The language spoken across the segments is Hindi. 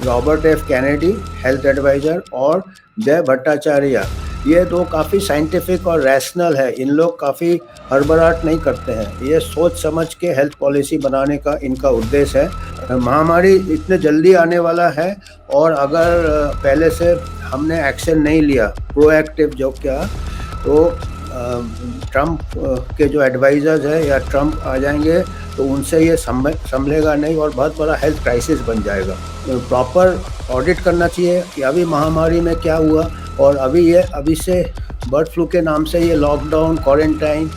Robert F Kennedy health advisor और जय भट्टाचार्य, ये दो काफ़ी साइंटिफिक और रैशनल है। इन लोग काफ़ी हड़बड़ाहट नहीं करते हैं। ये सोच समझ के हेल्थ पॉलिसी बनाने का इनका उद्देश्य है। महामारी इतने जल्दी आने वाला है और अगर पहले से हमने एक्शन नहीं लिया, प्रोएक्टिव जो किया, तो ट्रम्प के जो एडवाइज़र्स हैं या ट्रम्प आ जाएंगे तो उनसे ये संभलेगा नहीं और बहुत बड़ा हेल्थ क्राइसिस बन जाएगा। प्रॉपर ऑडिट करना चाहिए कि अभी महामारी में क्या हुआ और अभी से बर्ड फ्लू के नाम से ये लॉकडाउन, क्वारंटाइन,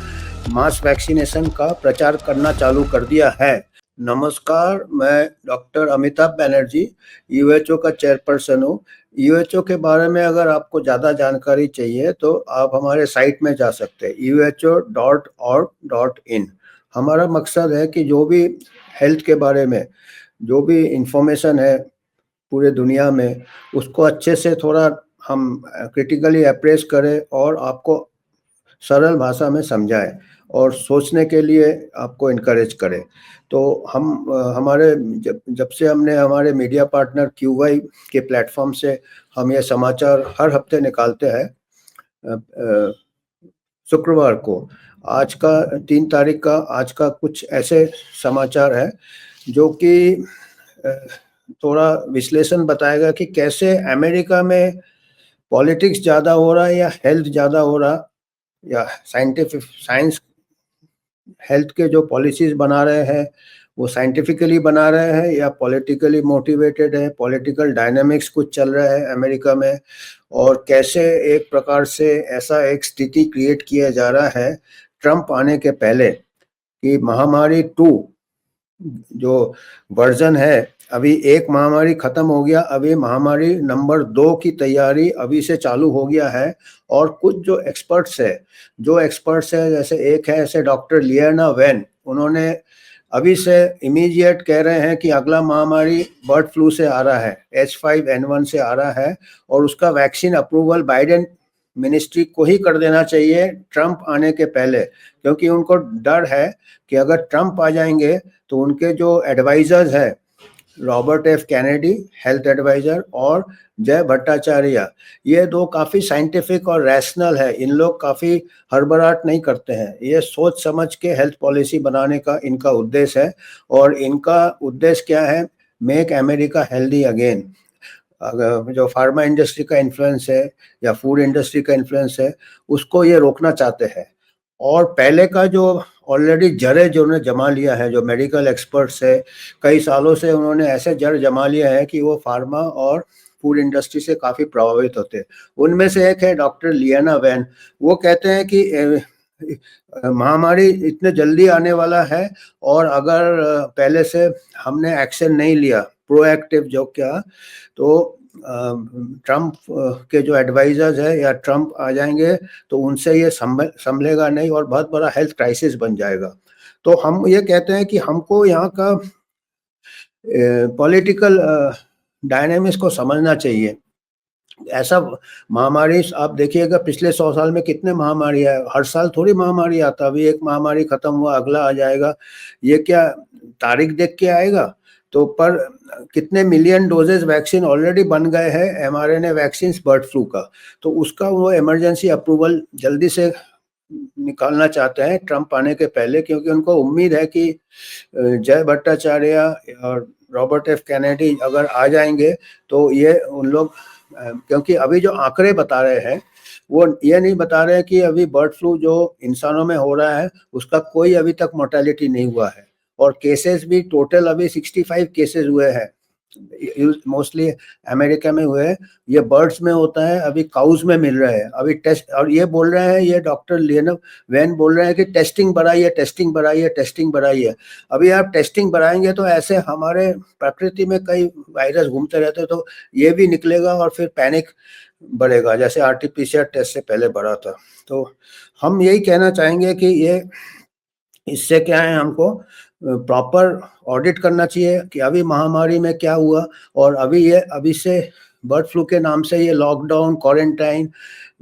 मास वैक्सीनेशन का प्रचार करना चालू कर दिया है। नमस्कार, मैं डॉक्टर अमिताभ बनर्जी यूएचओ का चेयरपर्सन हूँ। यूएचओ के बारे में अगर आपको ज़्यादा जानकारी चाहिए तो आप हमारे साइट में जा सकते हैं uho.org.in। हमारा मकसद है कि जो भी हेल्थ के बारे में जो भी इंफॉर्मेशन है पूरे दुनिया में, उसको अच्छे से थोड़ा हम क्रिटिकली अप्रेस करें और आपको सरल भाषा में समझाएं और सोचने के लिए आपको इनकरेज करें। तो हमारे जब जब से हमने हमारे मीडिया पार्टनर क्यूवाई के प्लेटफॉर्म से हम ये समाचार हर हफ्ते निकालते हैं। शुक्रवार को आज का 3 तारीख का आज का कुछ ऐसे समाचार है जो कि थोड़ा विश्लेषण बताएगा कि कैसे अमेरिका में पॉलिटिक्स ज़्यादा हो रहा है या हेल्थ ज़्यादा हो रहा, या साइंस हेल्थ के जो पॉलिसीज बना रहे हैं वो साइंटिफिकली बना रहे हैं या पॉलिटिकली मोटिवेटेड है, पॉलिटिकल डायनामिक्स कुछ चल रहा है अमेरिका में, और कैसे एक प्रकार से ऐसा एक स्थिति क्रिएट किया जा रहा है ट्रम्प आने के पहले कि महामारी 2 जो वर्जन है, अभी एक महामारी खत्म हो गया, अभी महामारी नंबर 2 की तैयारी अभी से चालू हो गया है। और कुछ जो एक्सपर्ट्स है जैसे एक है ऐसे डॉक्टर लियाना वैन, उन्होंने अभी से इमीडिएट कह रहे हैं कि अगला महामारी बर्ड फ्लू से आ रहा है, H5N1 से आ रहा है और उसका वैक्सीन अप्रूवल बाइडेन मिनिस्ट्री को ही कर देना चाहिए ट्रम्प आने के पहले, क्योंकि उनको डर है कि अगर ट्रम्प आ जाएंगे तो उनके जो एडवाइजर्स है Robert F Kennedy health advisor और जय भट्टाचार्य, ये दो काफ़ी साइंटिफिक और रैशनल है। इन लोग काफ़ी हड़बड़ाहट नहीं करते हैं। ये सोच समझ के हेल्थ पॉलिसी बनाने का इनका उद्देश्य है और इनका उद्देश्य क्या है? Make America healthy again. अगर जो फार्मा इंडस्ट्री का इन्फ्लुएंस है या फूड इंडस्ट्री का इन्फ्लुएंस है, उसको ये रोकना चाहते हैं। और पहले का जो ऑलरेडी जड़ जो उन्होंने जमा लिया है, जो मेडिकल एक्सपर्ट्स है, कई सालों से उन्होंने ऐसे जड़ जमा लिया है कि वो फार्मा और फूड इंडस्ट्री से काफ़ी प्रभावित होते हैं। उनमें से एक है डॉक्टर लियाना वैन। वो कहते हैं कि महामारी इतने जल्दी आने वाला है और अगर पहले से हमने एक्शन नहीं लिया, प्रोएक्टिव जो किया, तो ट्रम्प के जो एडवाइजर्स है या ट्रम्प आ जाएंगे तो उनसे ये संभलेगा नहीं और बहुत बड़ा हेल्थ क्राइसिस बन जाएगा। तो हम ये कहते हैं कि हमको यहाँ का पॉलिटिकल डायनेमिक्स को समझना चाहिए। ऐसा महामारी आप देखिएगा, पिछले 100 साल में कितने महामारी आए, हर साल थोड़ी महामारी आता, अभी एक महामारी खत्म हुआ अगला आ जाएगा। ये क्या तारीख देख के आएगा? तो पर कितने मिलियन डोजेज वैक्सीन ऑलरेडी बन गए हैं, एमआरएनए वैक्सीन बर्ड फ्लू का, तो उसका वो इमरजेंसी अप्रूवल जल्दी से निकालना चाहते हैं ट्रम्प आने के पहले, क्योंकि उनको उम्मीद है कि जय भट्टाचार्य और रॉबर्ट एफ कैनेडी अगर आ जाएंगे तो ये उन लोग, क्योंकि अभी जो आंकड़े बता रहे हैं वो ये नहीं बता रहे हैं कि अभी बर्ड फ्लू जो इंसानों में हो रहा है उसका कोई अभी तक मोर्टेलिटी नहीं हुआ है, और केसेस भी टोटल अभी 65 केसेस हुए हैं, मोस्टली अमेरिका में हुए हैं। ये बर्ड्स में होता है, अभी काउज में मिल रहा है अभी टेस्ट, और ये बोल रहे हैं, ये डॉक्टर लियाना वैन बोल रहे हैं कि टेस्टिंग बढ़ाइए, टेस्टिंग बढ़ाइए, टेस्टिंग बढ़ाइए। अभी आप टेस्टिंग बढ़ाएंगे तो ऐसे हमारे प्रकृति में कई वायरस घूमते रहते, तो ये भी निकलेगा और फिर पैनिक बढ़ेगा, जैसे आरटीपीसीआर टेस्ट से पहले बढ़ा था। तो हम यही कहना चाहेंगे कि ये इससे क्या है, हमको प्रॉपर ऑडिट करना चाहिए कि अभी महामारी में क्या हुआ और अभी से बर्ड फ्लू के नाम से ये लॉकडाउन, क्वारंटाइन,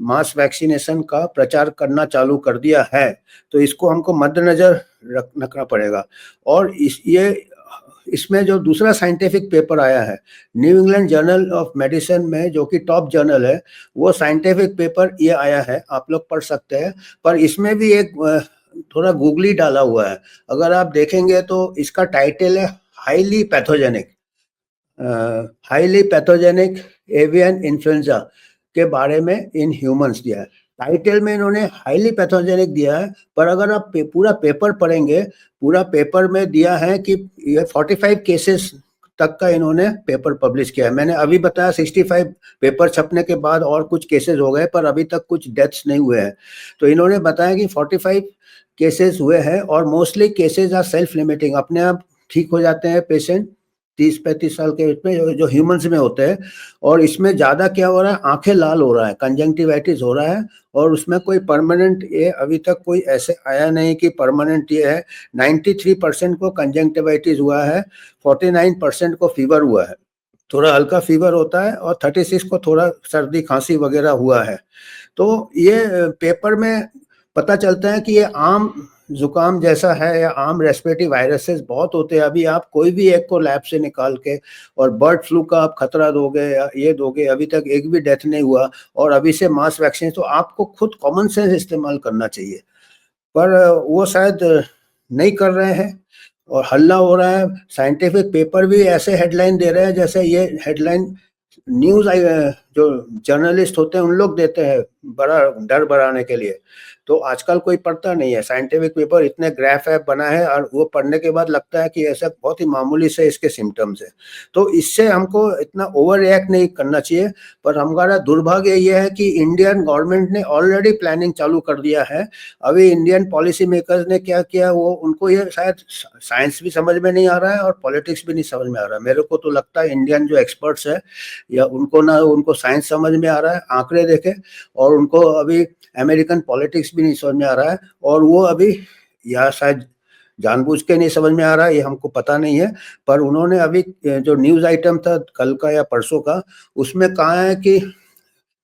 मास वैक्सीनेशन का प्रचार करना चालू कर दिया है। तो इसको हमको मद्देनजर रखना पड़ेगा और इसमें जो दूसरा साइंटिफिक पेपर आया है new England journal of medicine में, जो कि टॉप जर्नल है, वो साइंटिफिक पेपर ये आया है, आप लोग पढ़ सकते हैं। पर इसमें भी एक थोड़ा गूगली डाला हुआ है। अगर आप देखेंगे तो इसका टाइटल है highly pathogenic, highly pathogenic avian influenza के बारे में इन ह्यूमंस दिया है। टाइटल में इन्होंने हाईली पैथोजेनिक दिया है, पर अगर आप पूरा पेपर पढ़ेंगे, पूरा पेपर में दिया है कि ये 45 केसेस तक का इन्होंने पेपर पब्लिश किया है। मैंने अभी बताया 65 पेपर छपने के बाद और कुछ केसेस हो गए, पर अभी तक कुछ डेथ्स नहीं हुए हैं। तो इन्होंने बताया कि 45 केसेस हुए हैं और mostly cases are self limiting, अपने आप ठीक हो जाते हैं पेशेंट 30-35 साल के उसमें जो ह्यूमंस में होते हैं। और इसमें ज़्यादा क्या हो रहा है, आंखें लाल हो रहा है, कंजंक्टिवाइटिस हो रहा है, और उसमें कोई परमानेंट ये अभी तक कोई ऐसे आया नहीं कि परमानेंट ये है। 93% को कंजंक्टिवाइटिस हुआ है, 49% को फीवर हुआ है, थोड़ा हल्का फीवर होता है, और 36 को थोड़ा सर्दी खांसी वगैरह हुआ है। तो ये पेपर में पता चलता है कि ये आम जुकाम जैसा है या आम रेस्पिरेटरी वायरसेस बहुत होते हैं। अभी आप कोई भी एक को लैब से निकाल के और बर्ड फ्लू का आप खतरा दोगे या ये दोगे, अभी तक एक भी डेथ नहीं हुआ, और अभी से मास वैक्सीन, तो आपको खुद कॉमन सेंस इस्तेमाल करना चाहिए। पर वो शायद नहीं कर रहे हैं और हल्ला हो रहा है। साइंटिफिक पेपर भी ऐसे हेडलाइन दे रहे हैं जैसे ये हेडलाइन न्यूज जो जर्नलिस्ट होते हैं उन लोग देते हैं बड़ा डर बढ़ाने के लिए। तो आजकल कोई पढ़ता नहीं है साइंटिफिक पेपर, इतने ग्राफ ऐप बना है और वो पढ़ने के बाद लगता है कि ऐसा बहुत ही मामूली से इसके सिम्टम्स है। तो इससे हमको इतना ओवर रिएक्ट नहीं करना चाहिए। पर हमारा दुर्भाग्य ये है कि इंडियन गवर्नमेंट ने ऑलरेडी प्लानिंग चालू कर दिया है। अभी इंडियन पॉलिसी मेकर्स ने क्या किया, वो उनको ये शायद साइंस भी समझ में नहीं आ रहा है और पॉलिटिक्स भी नहीं समझ में आ रहा है। मेरे को तो लगता है इंडियन जो एक्सपर्ट्स है या उनको साइंस समझ में आ रहा है, आंकड़े देखे, और उनको अभी अमेरिकन पॉलिटिक्स भी नहीं समझ में आ रहा है। और वो अभी या शायद जानबूझ के नहीं समझ में आ रहा है, ये हमको पता नहीं है। पर उन्होंने अभी जो न्यूज आइटम था कल का या परसों का, उसमें कहा है कि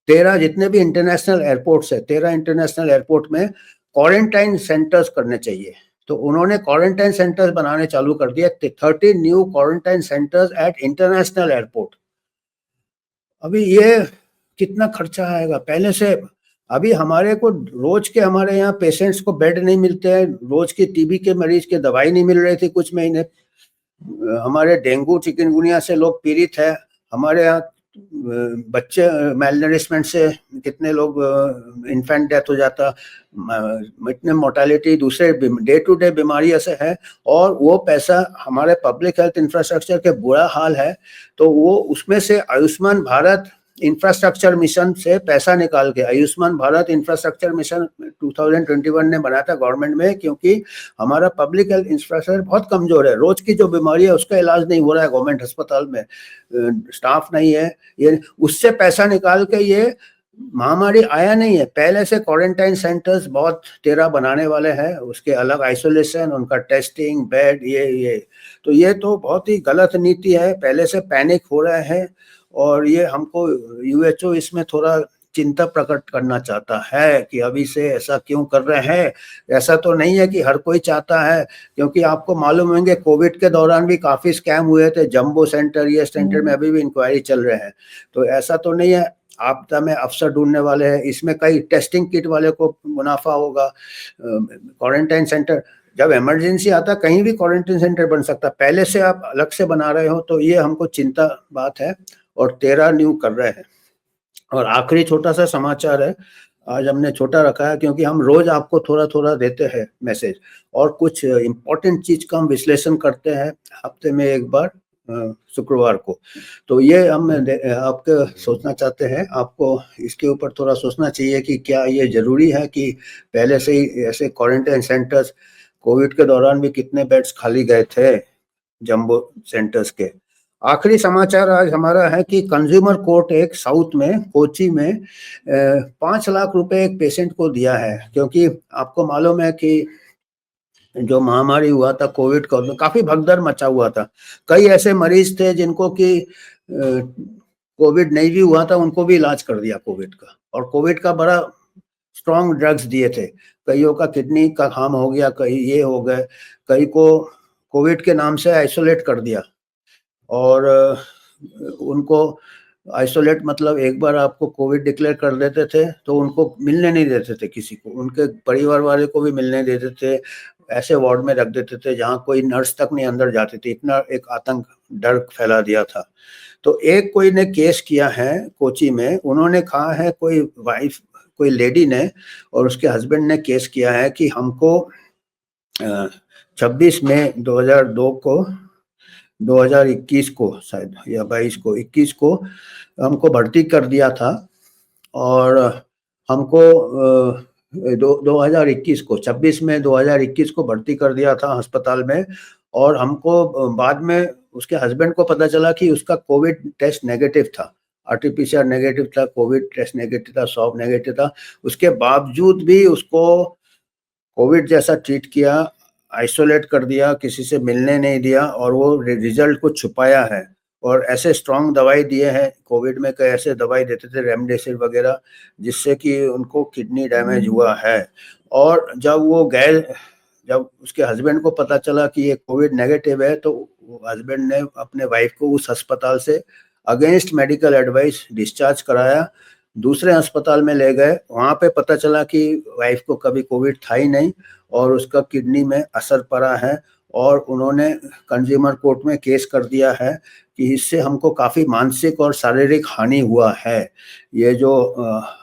13 जितने भी इंटरनेशनल एयरपोर्ट्स है, 13 इंटरनेशनल एयरपोर्ट में क्वारंटाइन सेंटर्स करने चाहिए। तो उन्होंने क्वारंटाइन सेंटर्स बनाने चालू कर दिया, 30 new quarantine centres at international airport. अभी ये कितना खर्चा आएगा पहले से। अभी हमारे को रोज के हमारे यहाँ पेशेंट्स को बेड नहीं मिलते हैं, रोज की टीबी के मरीज के दवाई नहीं मिल रही थी कुछ महीने, हमारे डेंगू चिकनगुनिया से लोग पीड़ित है, हमारे यहाँ बच्चे मेलनरिशमेंट से कितने लोग इन्फेंट डेथ हो जाता, इतने मोर्टेलिटी दूसरे डे टू डे बीमारियों से है। और वो पैसा हमारे पब्लिक हेल्थ इंफ्रास्ट्रक्चर के बुरा हाल है, तो वो उसमें से आयुष्मान भारत इंफ्रास्ट्रक्चर मिशन से पैसा निकाल के, आयुष्मान भारत इंफ्रास्ट्रक्चर मिशन 2021 ने बनाया था गवर्नमेंट में, क्योंकि हमारा पब्लिक हेल्थ इंफ्रास्ट्रक्चर बहुत कमजोर है। रोज की जो बीमारी है उसका इलाज नहीं हो रहा है गवर्नमेंट अस्पताल में, स्टाफ नहीं है, ये उससे पैसा निकाल के ये महामारी आया नहीं है। पहले से क्वारंटाइन सेंटर्स बहुत 13 बनाने वाले हैं, उसके अलग आइसोलेशन, उनका टेस्टिंग, बेड, ये तो ये तो बहुत ही गलत नीति है। पहले से पैनिक हो रहा है और ये हमको यूएचओ इसमें थोड़ा चिंता प्रकट करना चाहता है कि अभी से ऐसा क्यों कर रहे हैं। ऐसा तो नहीं है कि हर कोई चाहता है, क्योंकि आपको मालूम होंगे कोविड के दौरान भी काफी स्कैम हुए थे, जंबो सेंटर, ये सेंटर में अभी भी इंक्वायरी चल रहे हैं। तो ऐसा तो नहीं है आपदा में अफसर ढूंढने वाले हैं, इसमें कई टेस्टिंग किट वाले को मुनाफा होगा। क्वारंटाइन सेंटर जब इमरजेंसी आता कहीं भी क्वारंटाइन सेंटर बन सकता, पहले से आप अलग से बना रहे हो, तो ये हमको चिंता बात है। और 13 न्यू कर रहे हैं। और आखिरी छोटा सा समाचार है, आज हमने छोटा रखा है क्योंकि हम रोज आपको थोड़ा थोड़ा देते हैं मैसेज, और कुछ इम्पोर्टेंट चीज का हम विश्लेषण करते हैं हफ्ते में एक बार शुक्रवार को। तो ये हम आपके सोचना चाहते हैं, आपको इसके ऊपर थोड़ा सोचना चाहिए कि क्या ये जरूरी है कि पहले से ही ऐसे क्वारंटाइन सेंटर्स, कोविड के दौरान भी कितने बेड्स खाली गए थे जंबो सेंटर्स के। आखिरी समाचार आज हमारा है कि कंज्यूमर कोर्ट एक साउथ में कोची में 5 लाख रुपए एक पेशेंट को दिया है, क्योंकि आपको मालूम है कि जो महामारी हुआ था कोविड का, काफी भगदड़ मचा हुआ था। कई ऐसे मरीज थे जिनको कि कोविड नहीं भी हुआ था, उनको भी इलाज कर दिया कोविड का, और कोविड का बड़ा स्ट्रॉन्ग ड्रग्स दिए थे। कईयों का किडनी का हार्म हो गया, कई ये हो गए, कई को कोविड के नाम से आइसोलेट कर दिया और उनको आइसोलेट मतलब एक बार आपको कोविड डिक्लेयर कर देते थे, तो उनको मिलने नहीं देते थे किसी को, उनके परिवार वाले को भी मिलने नहीं देते थे। ऐसे वार्ड में रख देते थे जहाँ कोई नर्स तक नहीं अंदर जाती थी, इतना एक आतंक, डर फैला दिया था। तो एक कोई ने केस किया है कोची में, उन्होंने कहा है कोई लेडी ने और उसके हस्बैंड ने केस किया है कि हमको 26 मई 2002 को 2021 को शायद या 22 को 21 को हमको भर्ती कर दिया था और हमको 2021 को 26 में 2021 को भर्ती कर दिया था अस्पताल में और हमको बाद में उसके हस्बैंड को पता चला कि उसका कोविड टेस्ट नेगेटिव था, आरटीपीसीआर नेगेटिव था, कोविड टेस्ट नेगेटिव था, स्वाब नेगेटिव था। उसके बावजूद भी उसको कोविड जैसा ट्रीट किया, आइसोलेट कर दिया, किसी से मिलने नहीं दिया और वो रिजल्ट को छुपाया है और ऐसे स्ट्रॉन्ग दवाई दिए हैं। कोविड में कई ऐसे दवाई देते थे रेमडेसिविर वगैरह, जिससे कि उनको किडनी डैमेज हुआ है। और जब उसके हस्बैंड को पता चला कि ये कोविड नेगेटिव है, तो हस्बैंड ने अपने वाइफ को उस अस्पताल से अगेंस्ट मेडिकल एडवाइस डिस्चार्ज कराया, दूसरे अस्पताल में ले गए। वहाँ पे पता चला कि वाइफ को कभी कोविड था ही नहीं और उसका किडनी में असर पड़ा है और उन्होंने कंज्यूमर कोर्ट में केस कर दिया है कि इससे हमको काफ़ी मानसिक और शारीरिक हानि हुआ है, ये जो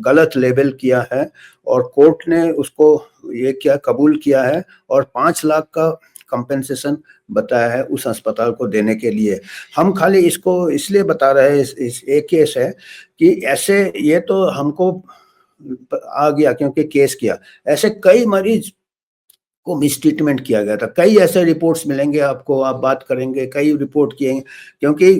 गलत लेबल किया है। और कोर्ट ने उसको ये क्या कबूल किया है और 5 लाख का कंपेंसेशन बताया है उस अस्पताल को देने के लिए। हम खाली इसको इसलिए बता रहे हैं, इस एक केस है कि ऐसे ये तो हमको आ गया क्योंकि केस किया, ऐसे कई मरीज को मिसट्रीटमेंट किया गया था। कई ऐसे रिपोर्ट्स मिलेंगे आपको, आप बात करेंगे, कई रिपोर्ट किए, क्योंकि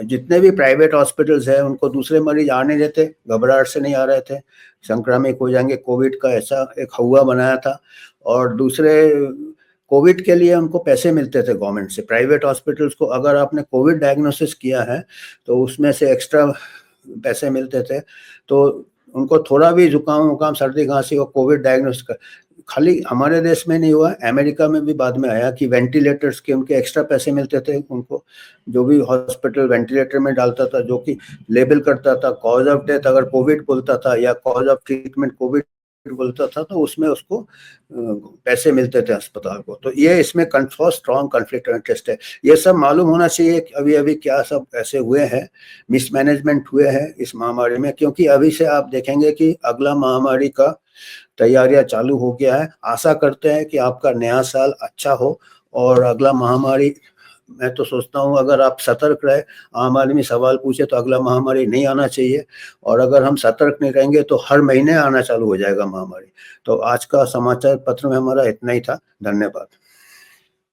जितने भी प्राइवेट हॉस्पिटल्स हैं उनको दूसरे मरीज आने देते, घबराहट से नहीं आ रहे थे, संक्रामित हो जाएंगे, कोविड का ऐसा एक हवा बनाया था। और दूसरे कोविड के लिए उनको पैसे मिलते थे गवर्नमेंट से। प्राइवेट हॉस्पिटल्स को अगर आपने कोविड डायग्नोसिस किया है तो उसमें से एक्स्ट्रा पैसे मिलते थे, तो उनको थोड़ा भी जुकाम सर्दी खांसी और कोविड डायग्नोसिस कर, खाली हमारे देश में नहीं हुआ, अमेरिका में भी बाद में आया कि वेंटिलेटर्स के उनके एक्स्ट्रा पैसे मिलते थे उनको, जो भी हॉस्पिटल वेंटिलेटर में डालता था, जो कि लेबल करता था कॉज ऑफ डेथ अगर कोविड बोलता था या कॉज ऑफ ट्रीटमेंट कोविड बोलता था, तो उसमें उसको पैसे मिलते थे अस्पताल को। तो ये इसमें स्ट्रॉन्ग कॉन्फ्लिक्ट ऑफ इंटरेस्ट है। ये सब मालूम होना चाहिए कि अभी अभी क्या सब ऐसे हुए हैं, मिसमैनेजमेंट हुए हैं इस महामारी में, क्योंकि अभी से आप देखेंगे कि अगला महामारी का तैयारियां चालू हो गया है। आशा करते हैं कि आपका नया साल अच्छा हो और अगला महामारी, मैं तो सोचता हूँ अगर आप सतर्क रहे, आम आदमी सवाल पूछे तो अगला महामारी नहीं आना चाहिए, और अगर हम सतर्क नहीं रहेंगे तो हर महीने आना चालू हो जाएगा महामारी। तो आज का समाचार पत्र में हमारा इतना ही था। धन्यवाद।